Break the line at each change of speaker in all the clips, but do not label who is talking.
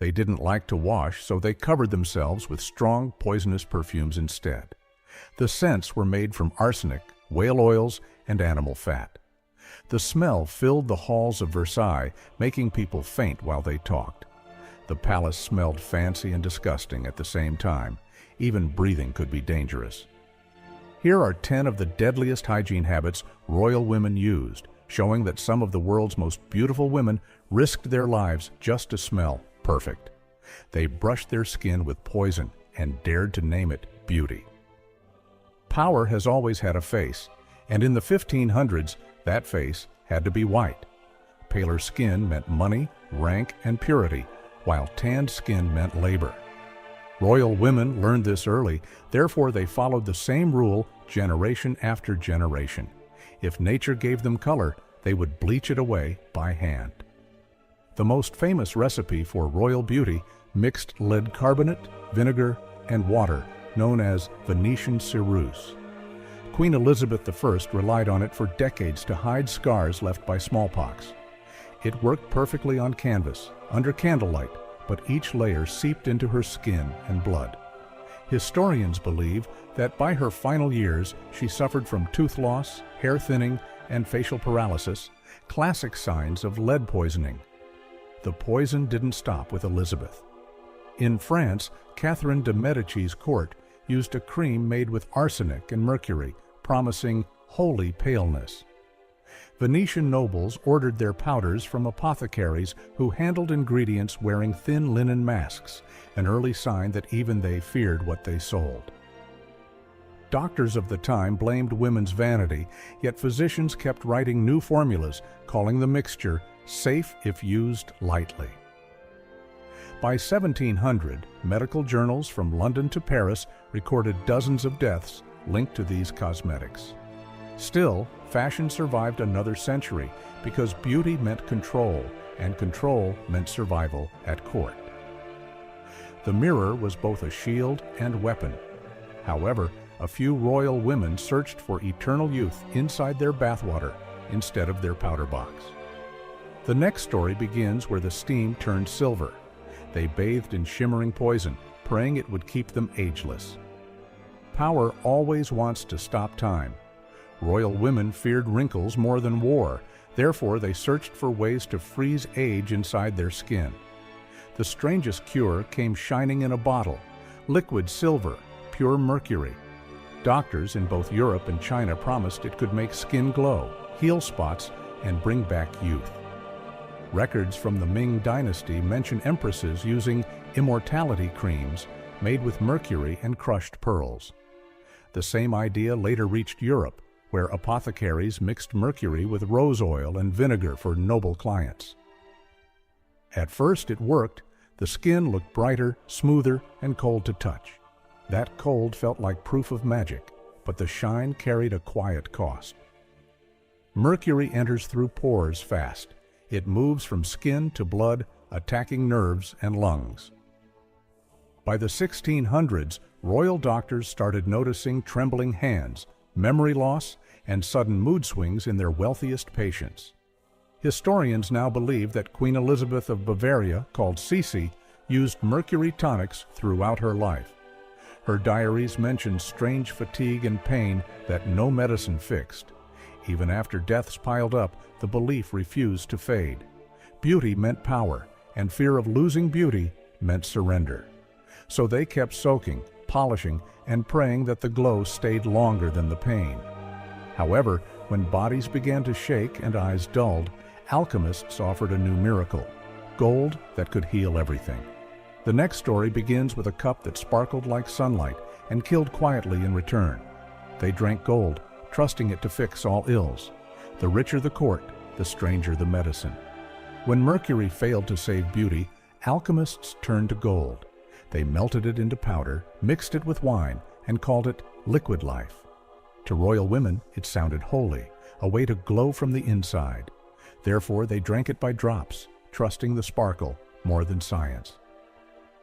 They didn't like to wash, so they covered themselves with strong, poisonous perfumes instead. The scents were made from arsenic, whale oils, and animal fat. The smell filled the halls of Versailles, making people faint while they talked. The palace smelled fancy and disgusting at the same time. Even breathing could be dangerous. Here are 10 of the deadliest hygiene habits royal women used, showing that some of the world's most beautiful women risked their lives just to smell perfect. They brushed their skin with poison and dared to name it beauty. Power has always had a face, and in the 1500s, that face had to be white. Paler skin meant money, rank, and purity, while tanned skin meant labor. Royal women learned this early, therefore they followed the same rule generation after generation. If nature gave them color, they would bleach it away by hand. The most famous recipe for royal beauty mixed lead carbonate, vinegar, and water, known as Venetian ceruse. Queen Elizabeth I relied on it for decades to hide scars left by smallpox. It worked perfectly on canvas, under candlelight, but each layer seeped into her skin and blood. Historians believe that by her final years, she suffered from tooth loss, hair thinning, and facial paralysis, classic signs of lead poisoning. The poison didn't stop with Elizabeth. In France, Catherine de' Medici's court used a cream made with arsenic and mercury, promising holy paleness. Venetian nobles ordered their powders from apothecaries who handled ingredients wearing thin linen masks, an early sign that even they feared what they sold. Doctors of the time blamed women's vanity, yet physicians kept writing new formulas, calling the mixture safe if used lightly. By 1700, medical journals from London to Paris recorded dozens of deaths linked to these cosmetics. Still, fashion survived another century because beauty meant control, and control meant survival at court. The mirror was both a shield and weapon. However, a few royal women searched for eternal youth inside their bathwater instead of their powder box. The next story begins where the steam turned silver. They bathed in shimmering poison, praying it would keep them ageless. Power always wants to stop time. Royal women feared wrinkles more than war, therefore they searched for ways to freeze age inside their skin. The strangest cure came shining in a bottle, liquid silver, pure mercury. Doctors in both Europe and China promised it could make skin glow, heal spots, and bring back youth. Records from the Ming Dynasty mention empresses using immortality creams made with mercury and crushed pearls. The same idea later reached Europe, where apothecaries mixed mercury with rose oil and vinegar for noble clients. At first it worked. The skin looked brighter, smoother, and cold to touch. That cold felt like proof of magic, but the shine carried a quiet cost. Mercury enters through pores fast. It moves from skin to blood, attacking nerves and lungs. By the 1600s, royal doctors started noticing trembling hands, memory loss, and sudden mood swings in their wealthiest patients. Historians now believe that Queen Elizabeth of Bavaria, called Sisi, used mercury tonics throughout her life. Her diaries mention strange fatigue and pain that no medicine fixed. Even after deaths piled up, the belief refused to fade. Beauty meant power, and fear of losing beauty meant surrender. So they kept soaking, polishing, and praying that the glow stayed longer than the pain. However, when bodies began to shake and eyes dulled, alchemists offered a new miracle, gold that could heal everything. The next story begins with a cup that sparkled like sunlight and killed quietly in return. They drank gold, trusting it to fix all ills. The richer the court, the stranger the medicine. When mercury failed to save beauty, alchemists turned to gold. They melted it into powder, mixed it with wine, and called it liquid life. To royal women, it sounded holy, a way to glow from the inside. Therefore, they drank it by drops, trusting the sparkle more than science.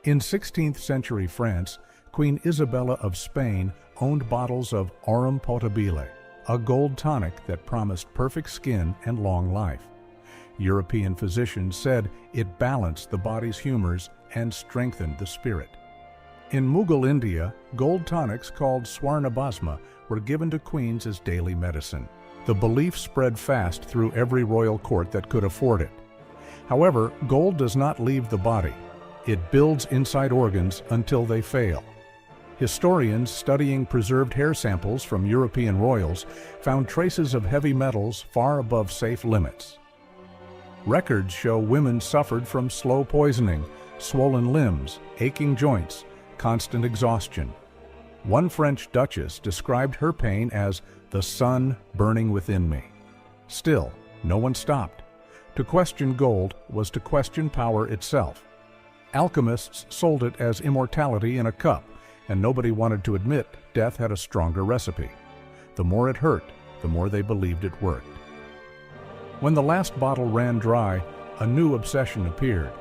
In 16th century France, Queen Isabella of Spain owned bottles of aurum potabile, a gold tonic that promised perfect skin and long life. European physicians said it balanced the body's humors and strengthened the spirit. In Mughal India, gold tonics called Swarnabhasma were given to queens as daily medicine. The belief spread fast through every royal court that could afford it. However, gold does not leave the body. It builds inside organs until they fail. Historians studying preserved hair samples from European royals found traces of heavy metals far above safe limits. Records show women suffered from slow poisoning, swollen limbs, aching joints, constant exhaustion. One French duchess described her pain as the sun burning within me. Still, no one stopped. To question gold was to question power itself. Alchemists sold it as immortality in a cup, and nobody wanted to admit death had a stronger recipe. The more it hurt, the more they believed it worked. When the last bottle ran dry, a new obsession appeared.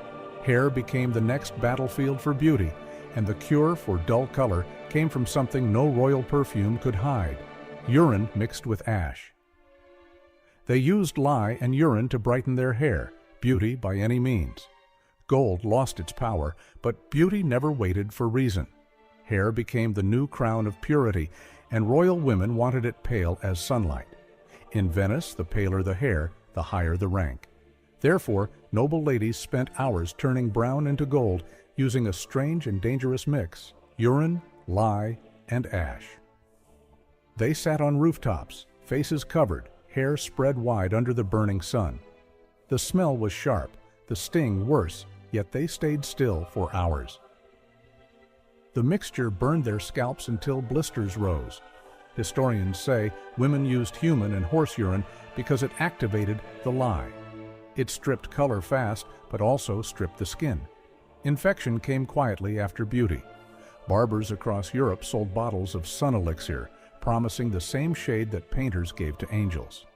Hair became the next battlefield for beauty, and the cure for dull color came from something no royal perfume could hide: urine mixed with ash. They used lye and urine to brighten their hair, beauty by any means. Gold lost its power, but beauty never waited for reason. Hair became the new crown of purity, and royal women wanted it pale as sunlight. In Venice, the paler the hair, the higher the rank. Therefore, noble ladies spent hours turning brown into gold using a strange and dangerous mix: urine, lye, and ash. They sat on rooftops, faces covered, hair spread wide under the burning sun. The smell was sharp, the sting worse, yet they stayed still for hours. The mixture burned their scalps until blisters rose. Historians say women used human and horse urine because it activated the lye. It stripped color fast, but also stripped the skin. Infection came quietly after beauty. Barbers across Europe sold bottles of sun elixir, promising the same shade that painters gave to angels.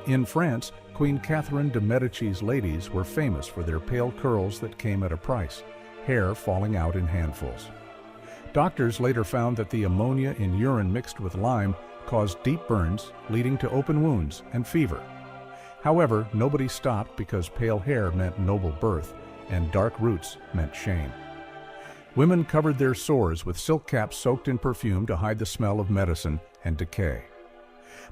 In France, Queen Catherine de' Medici's ladies were famous for their pale curls that came at a price, hair falling out in handfuls. Doctors later found that the ammonia in urine mixed with lime caused deep burns, leading to open wounds and fever. However, nobody stopped because pale hair meant noble birth, and dark roots meant shame. Women covered their sores with silk caps soaked in perfume to hide the smell of medicine and decay.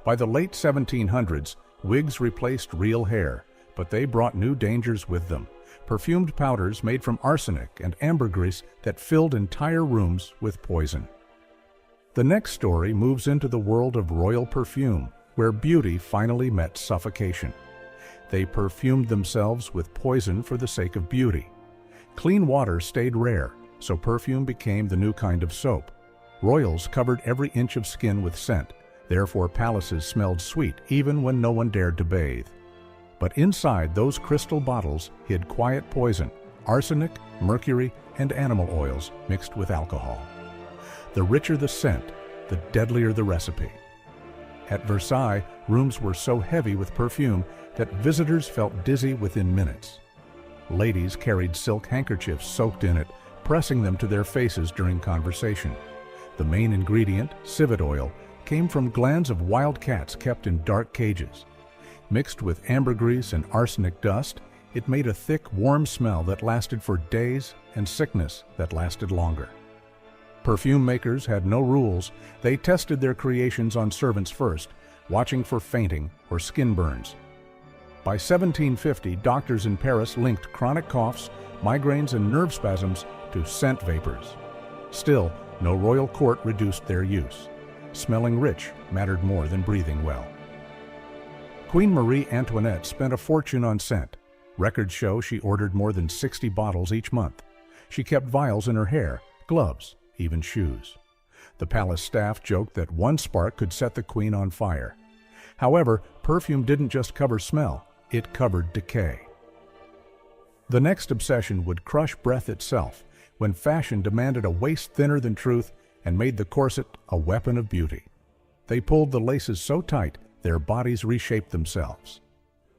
By the late 1700s, wigs replaced real hair, but they brought new dangers with them: perfumed powders made from arsenic and ambergris that filled entire rooms with poison. The next story moves into the world of royal perfume, where beauty finally met suffocation. They perfumed themselves with poison for the sake of beauty. Clean water stayed rare, so perfume became the new kind of soap. Royals covered every inch of skin with scent, therefore palaces smelled sweet even when no one dared to bathe. But inside those crystal bottles hid quiet poison: arsenic, mercury, and animal oils mixed with alcohol. The richer the scent, the deadlier the recipe. At Versailles, rooms were so heavy with perfume that visitors felt dizzy within minutes. Ladies carried silk handkerchiefs soaked in it, pressing them to their faces during conversation. The main ingredient, civet oil, came from glands of wild cats kept in dark cages. Mixed with ambergris and arsenic dust, it made a thick, warm smell that lasted for days and sickness that lasted longer. Perfume makers had no rules. They tested their creations on servants first, watching for fainting or skin burns. By 1750, doctors in Paris linked chronic coughs, migraines, and nerve spasms to scent vapors. Still, no royal court reduced their use. Smelling rich mattered more than breathing well. Queen Marie Antoinette spent a fortune on scent. Records show she ordered more than 60 bottles each month. She kept vials in her hair, gloves, even shoes. The palace staff joked that one spark could set the queen on fire. However, perfume didn't just cover smell, it covered decay. The next obsession would crush breath itself, when fashion demanded a waist thinner than truth and made the corset a weapon of beauty. They pulled the laces so tight, their bodies reshaped themselves.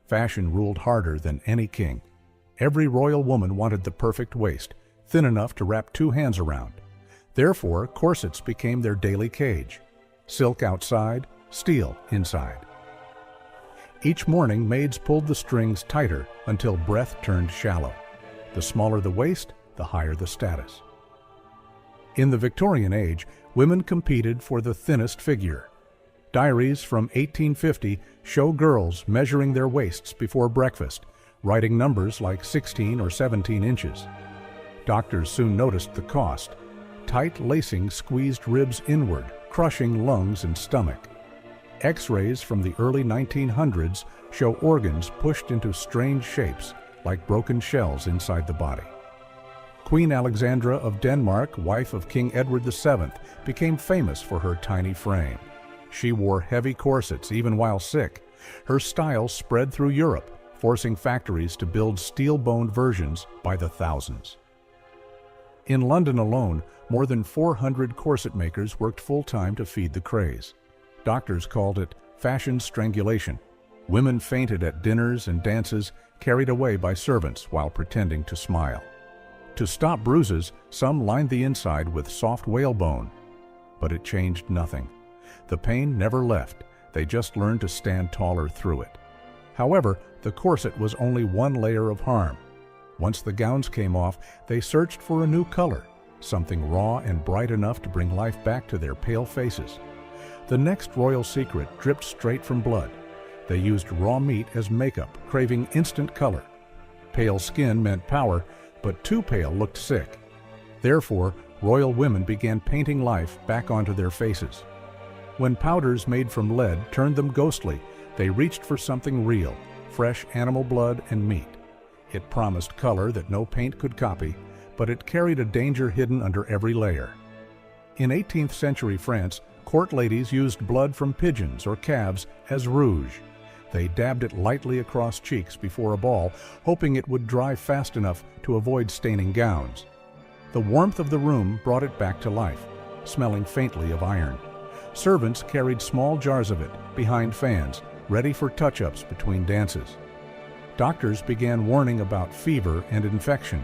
Fashion ruled harder than any king. Every royal woman wanted the perfect waist, thin enough to wrap 2 hands around. Therefore, corsets became their daily cage. Silk outside, steel inside. Each morning, maids pulled the strings tighter until breath turned shallow. The smaller the waist, the higher the status. In the Victorian age, women competed for the thinnest figure. Diaries from 1850 show girls measuring their waists before breakfast, writing numbers like 16 or 17 inches. Doctors soon noticed the cost. Tight lacing squeezed ribs inward, crushing lungs and stomach. X-rays from the early 1900s show organs pushed into strange shapes, like broken shells inside the body. Queen Alexandra of Denmark, wife of King Edward VII, became famous for her tiny frame. She wore heavy corsets even while sick. Her style spread through Europe, forcing factories to build steel-boned versions by the thousands. In London alone, more than 400 corset makers worked full-time to feed the craze. Doctors called it fashion strangulation. Women fainted at dinners and dances, carried away by servants while pretending to smile. To stop bruises, some lined the inside with soft whalebone. But it changed nothing. The pain never left. They just learned to stand taller through it. However, the corset was only one layer of harm. Once the gowns came off, they searched for a new color, something raw and bright enough to bring life back to their pale faces. The next royal secret dripped straight from blood. They used raw meat as makeup, craving instant color. Pale skin meant power, but too pale looked sick. Therefore, royal women began painting life back onto their faces. When powders made from lead turned them ghostly, they reached for something real, fresh animal blood and meat. It promised color that no paint could copy, but it carried a danger hidden under every layer. In 18th century France, court ladies used blood from pigeons or calves as rouge. They dabbed it lightly across cheeks before a ball, hoping it would dry fast enough to avoid staining gowns. The warmth of the room brought it back to life, smelling faintly of iron. Servants carried small jars of it behind fans, ready for touch-ups between dances. Doctors began warning about fever and infection.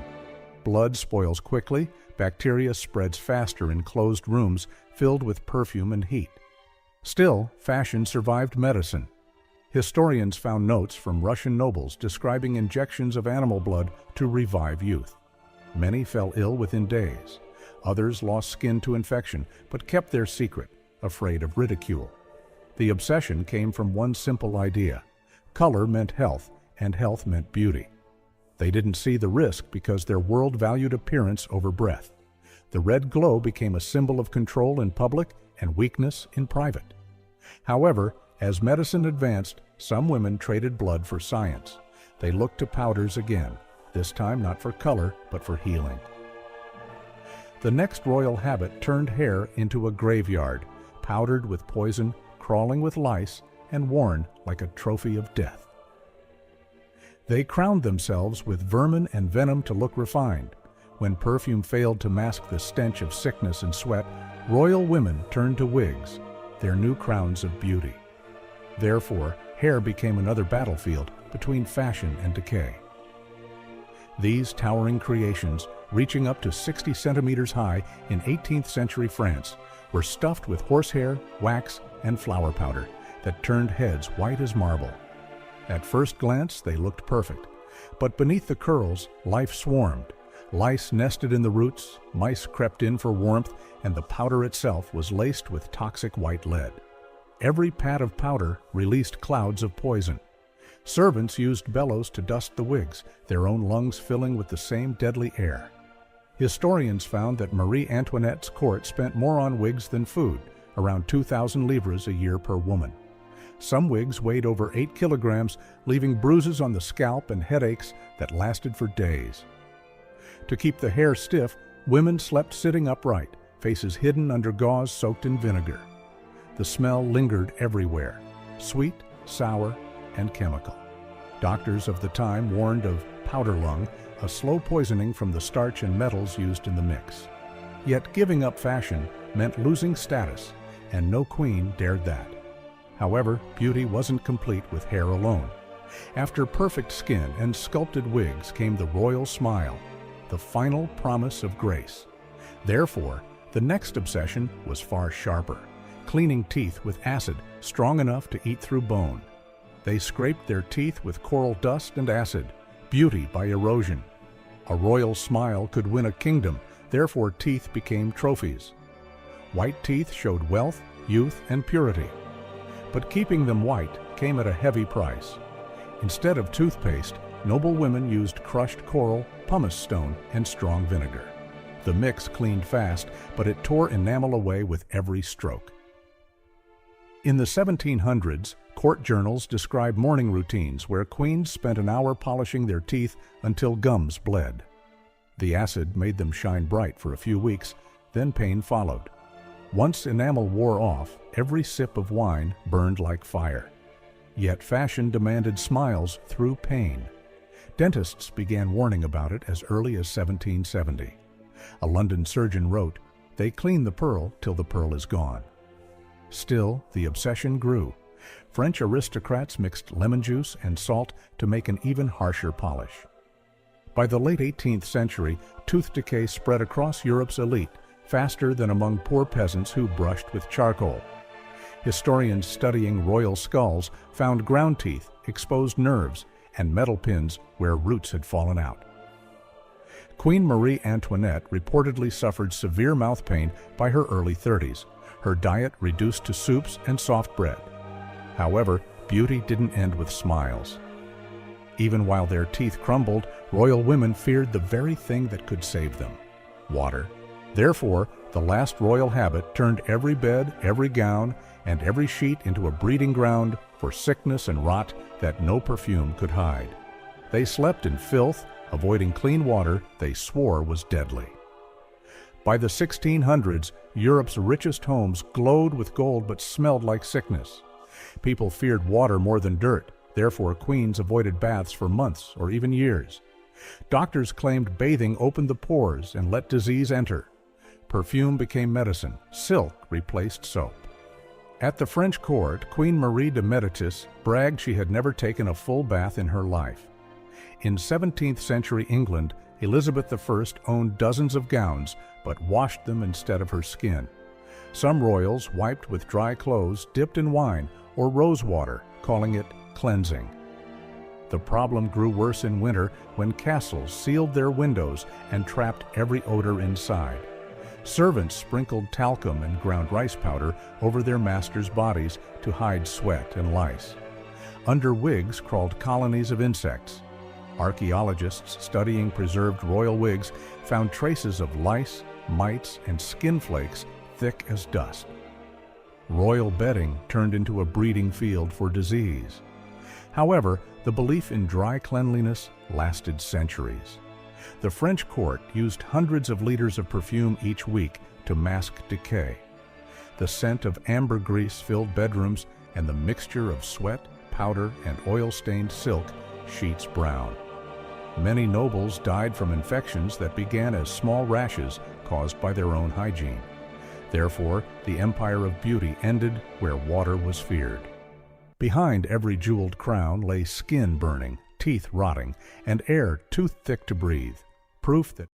Blood spoils quickly, bacteria spreads faster in closed rooms filled with perfume and heat. Still, fashion survived medicine. Historians found notes from Russian nobles describing injections of animal blood to revive youth. Many fell ill within days. Others lost skin to infection, but kept their secret, afraid of ridicule. The obsession came from one simple idea. Color meant health, and health meant beauty. They didn't see the risk because their world valued appearance over breadth. The red glow became a symbol of control in public and weakness in private. However, as medicine advanced, some women traded blood for science. They looked to powders again, this time not for color, but for healing. The next royal habit turned hair into a graveyard, powdered with poison, crawling with lice, and worn like a trophy of death. They crowned themselves with vermin and venom to look refined. When perfume failed to mask the stench of sickness and sweat, royal women turned to wigs, their new crowns of beauty. Therefore, hair became another battlefield between fashion and decay. These towering creations, reaching up to 60 centimeters high in 18th century France, were stuffed with horsehair, wax, and flower powder that turned heads white as marble. At first glance, they looked perfect, but beneath the curls, life swarmed. Lice nested in the roots, mice crept in for warmth, and the powder itself was laced with toxic white lead. Every pat of powder released clouds of poison. Servants used bellows to dust the wigs, their own lungs filling with the same deadly air. Historians found that Marie Antoinette's court spent more on wigs than food, around 2,000 livres a year per woman. Some wigs weighed over 8 kilograms, leaving bruises on the scalp and headaches that lasted for days. To keep the hair stiff, women slept sitting upright, faces hidden under gauze soaked in vinegar. The smell lingered everywhere, sweet, sour, and chemical. Doctors of the time warned of powder lung, a slow poisoning from the starch and metals used in the mix. Yet giving up fashion meant losing status, and no queen dared that. However, beauty wasn't complete with hair alone. After perfect skin and sculpted wigs came the royal smile, the final promise of grace. Therefore, the next obsession was far sharper, cleaning teeth with acid strong enough to eat through bone. They scraped their teeth with coral dust and acid, beauty by erosion. A royal smile could win a kingdom, therefore teeth became trophies. White teeth showed wealth, youth, and purity. But keeping them white came at a heavy price. Instead of toothpaste, noble women used crushed coral, pumice stone, and strong vinegar. The mix cleaned fast, but it tore enamel away with every stroke. In the 1700s, court journals describe morning routines where queens spent an hour polishing their teeth until gums bled. The acid made them shine bright for a few weeks, then pain followed. Once enamel wore off, every sip of wine burned like fire. Yet fashion demanded smiles through pain. Dentists began warning about it as early as 1770. A London surgeon wrote, "They clean the pearl till the pearl is gone." Still, the obsession grew. French aristocrats mixed lemon juice and salt to make an even harsher polish. By the late 18th century, tooth decay spread across Europe's elite, faster than among poor peasants who brushed with charcoal. Historians studying royal skulls found ground teeth, exposed nerves, and metal pins where roots had fallen out. Queen Marie Antoinette reportedly suffered severe mouth pain by her early 30s, her diet reduced to soups and soft bread. However, beauty didn't end with smiles. Even while their teeth crumbled, royal women feared the very thing that could save them: water. Therefore, the last royal habit turned every bed, every gown, and every sheet into a breeding ground for sickness and rot that no perfume could hide. They slept in filth, avoiding clean water they swore was deadly. By the 1600s, Europe's richest homes glowed with gold but smelled like sickness. People feared water more than dirt, therefore queens avoided baths for months or even years. Doctors claimed bathing opened the pores and let disease enter. Perfume became medicine, silk replaced soap. At the French court, Queen Marie de Médicis bragged she had never taken a full bath in her life. In 17th century England, Elizabeth I owned dozens of gowns, but washed them instead of her skin. Some royals wiped with dry clothes dipped in wine or rose water, calling it cleansing. The problem grew worse in winter when castles sealed their windows and trapped every odor inside. Servants sprinkled talcum and ground rice powder over their masters' bodies to hide sweat and lice. Under wigs crawled colonies of insects. Archaeologists studying preserved royal wigs found traces of lice, mites, and skin flakes thick as dust. Royal bedding turned into a breeding field for disease. However, the belief in dry cleanliness lasted centuries. The French court used hundreds of liters of perfume each week to mask decay. The scent of ambergris filled bedrooms, and the mixture of sweat, powder, and oil-stained silk sheets brown. Many nobles died from infections that began as small rashes caused by their own hygiene. Therefore, the empire of beauty ended where water was feared. Behind every jeweled crown lay skin burning, teeth rotting, and air too thick to breathe, proof that